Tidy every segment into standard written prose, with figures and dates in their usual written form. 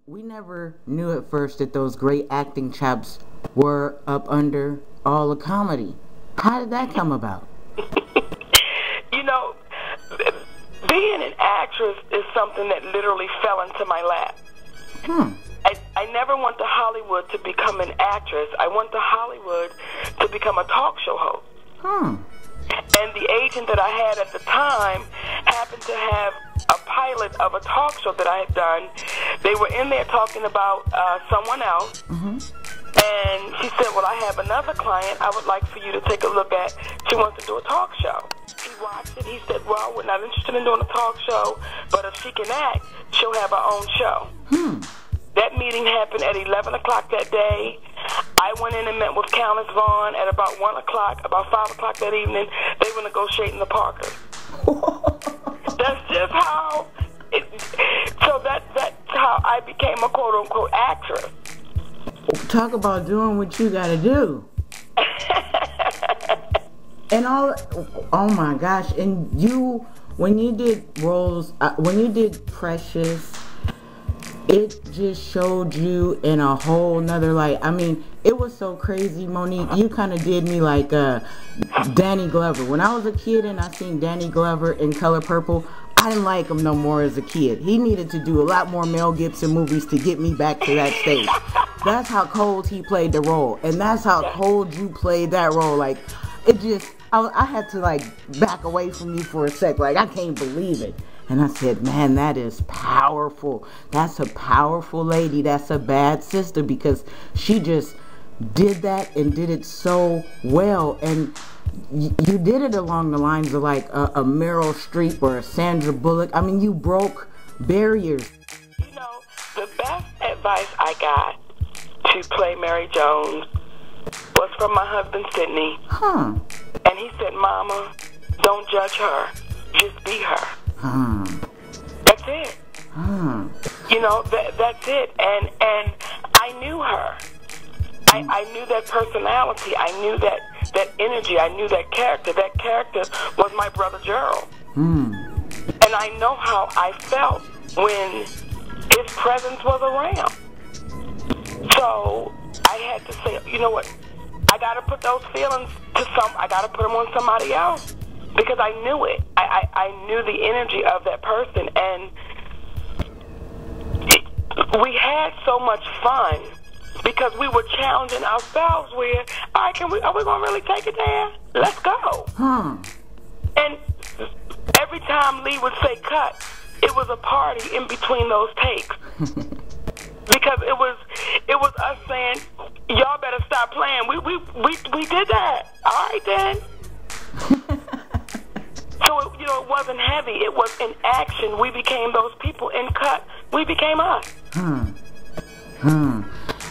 we never knew at first that those great acting chops were up under all the comedy. How did that come about? You know, being an actress is something that literally fell into my lap. I never went to Hollywood to become an actress. I went to Hollywood to become a talk show host. And the agent that I had at the time happened to have a pilot of a talk show that I had done. They were in there talking about someone else. And she said, well, I have another client I would like for you to take a look at. She wants to do a talk show. He watched it. He said, well, we're not interested in doing a talk show, but if she can act, she'll have her own show. That meeting happened at 11 o'clock that day. I went in and met with Countess Vaughn at about 1 o'clock. About 5 o'clock that evening, they were negotiating the Parkers. That's just how so that's how I became a quote-unquote actress. Talk about doing what you gotta do. And oh my gosh, and when you did roles, when you did Precious, it just showed you in a whole nother light. I mean, it was so crazy, Monique. You kind of did me like Danny Glover. When I was a kid and I seen Danny Glover in Color Purple, I didn't like him no more as a kid. He needed to do a lot more Mel Gibson movies to get me back to that stage. That's how cold he played the role. And that's how cold you played that role. Like, it just, I had to like back away from you for a sec. Like, I can't believe it. And I said, man, that is powerful. That's a powerful lady. That's a bad sister, because she just did that and did it so well. And you did it along the lines of like a Meryl Streep or a Sandra Bullock. I mean, you broke barriers. You know, the best advice I got to play Mary Jones was from my husband, Sidney. And he said, Mama, don't judge her. Just be her. That's it. You know, that's it. And I knew her. I knew that personality. I knew that energy. I knew that character. That character was my brother Gerald. And I know how I felt when his presence was around. So I had to say, you know what? I got to put those feelings I got to put them on somebody else. Because I knew it. I knew the energy of that person. And we had so much fun because we were challenging ourselves with, all right, are we going to really take it there? Let's go. And every time Lee would say cut, it was a party in between those takes. Because it was us saying, y'all better stop playing. We did that. All right, then. So, you know, it wasn't heavy. It was in action. We became those people. In cut, we became us.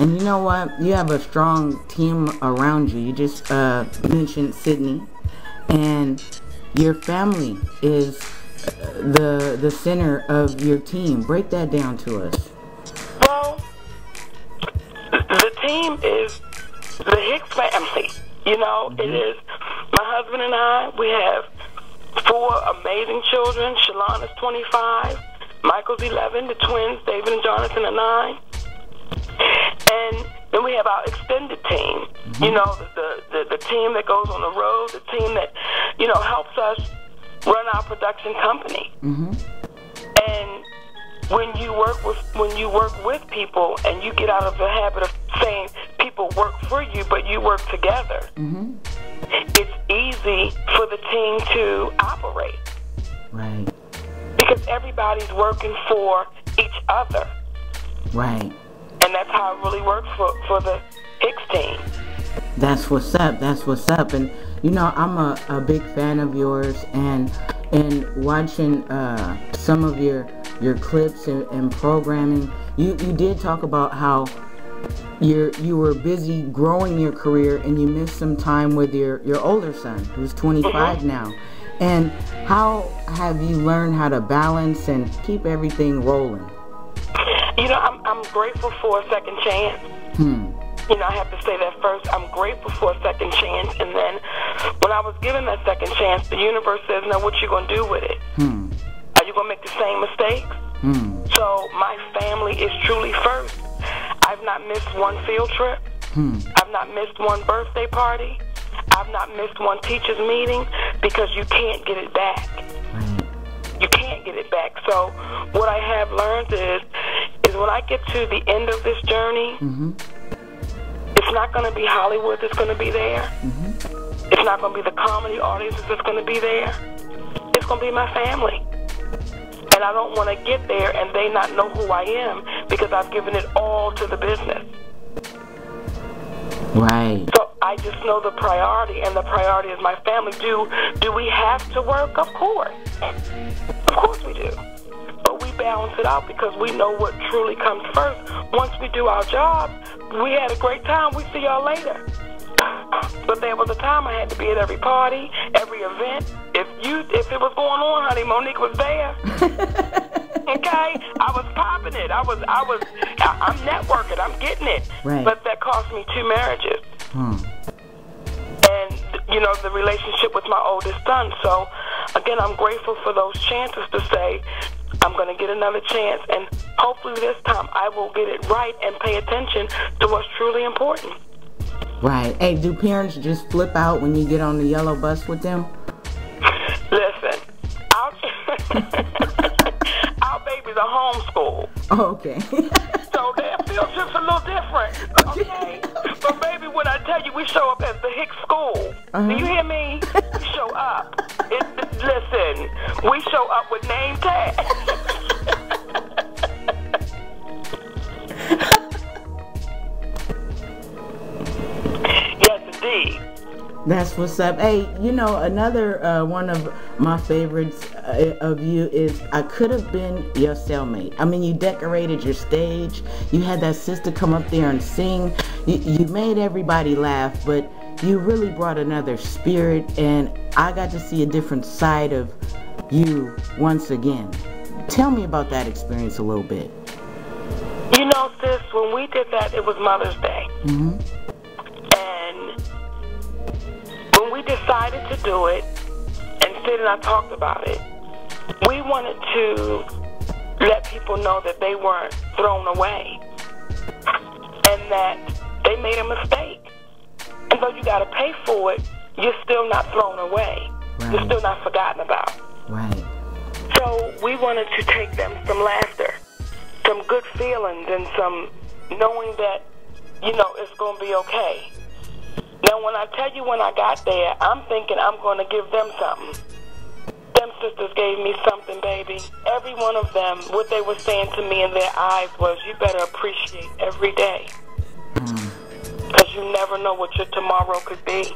And you know what? You have a strong team around you. You just mentioned Sidney. And your family is the center of your team. Break that down to us. Well, the team is the Hicks family. You know, it is my husband and I. We have 4 amazing children. Shalon is 25. Michael's 11. The twins, David and Jonathan, are 9. And then we have our extended team. You know, the team that goes on the road, the team that, you know, helps us run our production company. And when you work with people and you get out of the habit of saying people work for you, but you work together, it's easy for the team to operate. Right. Because everybody's working for each other. Right. And that's how it really works for the Hicks team. That's what's up. That's what's up. And, you know, I'm a big fan of yours. And watching some of your clips and programming, you did talk about how you were busy growing your career and you missed some time with your older son, who's 25 now. And how have you learned how to balance and keep everything rolling? You know, I'm grateful for a second chance. You know, I have to say that first. I'm grateful for a second chance. And then when I was given that second chance, the universe says, now what you going to do with it? Are you going to make the same mistakes? So my family is truly first. I've not missed one field trip. I've not missed one birthday party. I've not missed one teacher's meeting because you can't get it back. You can't get it back. So what I have learned is when I get to the end of this journey, it's not going to be Hollywood that's going to be there. It's not going to be the comedy audiences that's going to be there. It's going to be my family. And I don't want to get there and they not know who I am because I've given it all to the business. Right. So I just know the priority, and the priority is my family. Do we have to work? Of course. Of course we do. But we balance it out because we know what truly comes first. Once we do our job, we had a great time. We see y'all later. But there was a time I had to be at every party, every event. If it was going on, honey, Monique was there. Okay, I was popping it. I'm networking. I'm getting it. Right. But that cost me 2 marriages. And the relationship with my oldest son. So again, I'm grateful for those chances to say I'm going to get another chance, and hopefully this time I will get it right and pay attention to what's truly important. Right. Hey, do parents just flip out when you get on the yellow bus with them? Listen, our babies are homeschooled. Oh, okay. So their field trip's a little different. Okay? But baby, when I tell you we show up as the Hicks school, do you hear me? We show up. Listen, we show up with name tags. Yes, indeed. That's what's up. Hey, another one of my favorites of you is I could have been your cellmate. I mean, you decorated your stage. You had that sister come up there and sing. You made everybody laugh, but you really brought another spirit, and I got to see a different side of you once again. Tell me about that experience a little bit. Sis, when we did that, it was Mother's Day. And when we decided to do it, and Sid and I talked about it, we wanted to let people know that they weren't thrown away and that they made a mistake. And though you got to pay for it, you're still not thrown away. Right. You're still not forgotten about. Right. So we wanted to take them some laughter, some good feelings, and some knowing that, it's going to be okay. Now, when I tell you when I got there, I'm thinking I'm going to give them something. Them sisters gave me something, baby. Every one of them, what they were saying to me in their eyes was, you better appreciate every day. Because you never know what your tomorrow could be.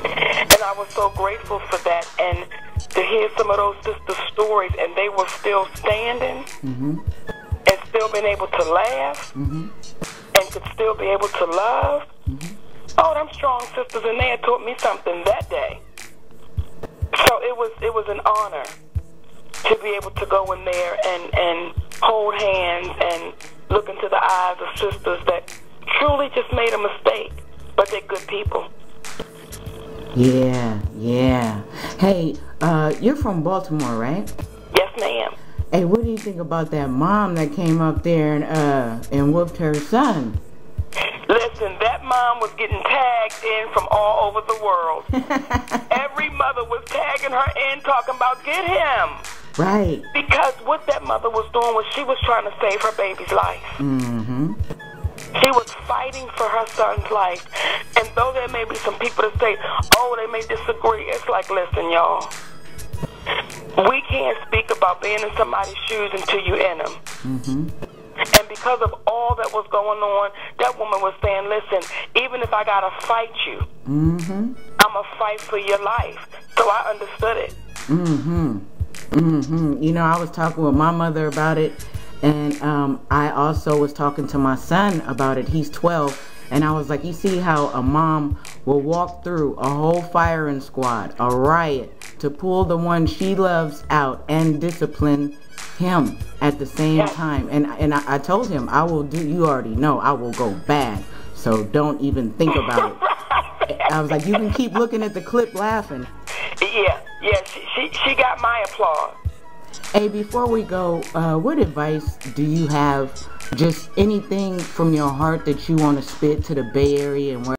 And I was so grateful for that. And to hear some of those sisters' stories, and they were still standing and still being able to laugh and could still be able to love. Oh, them strong sisters in there taught me something that day. So it was an honor to be able to go in there and hold hands and look into the eyes of sisters that truly just made a mistake, but they're good people. Yeah. Hey, you're from Baltimore, right? Yes, ma'am. Hey, what do you think about that mom that came up there and whooped her son? Listen, that mom was getting tagged in from all over the world. Every mother was tagging her in, talking about, get him. Right. Because what that mother was doing was she was trying to save her baby's life. She was fighting for her son's life. And though there may be some people that say, oh, they may disagree, it's like, listen, y'all. We can't speak about being in somebody's shoes until you're in them. And because of all that was going on, that woman was saying, listen, even if I got to fight you, I'm going to fight for your life. So I understood it. I was talking with my mother about it, and I also was talking to my son about it. He's 12. And I was like, you see how a mom will walk through a whole firing squad, a riot, to pull the one she loves out and discipline him at the same time. And I told him, I will do, you already know, I will go bad. So don't even think about it. I was like, you can keep looking at the clip laughing. Yeah, she got my applause. Hey, before we go, what advice do you have? Just anything from your heart that you want to spit to the Bay Area and where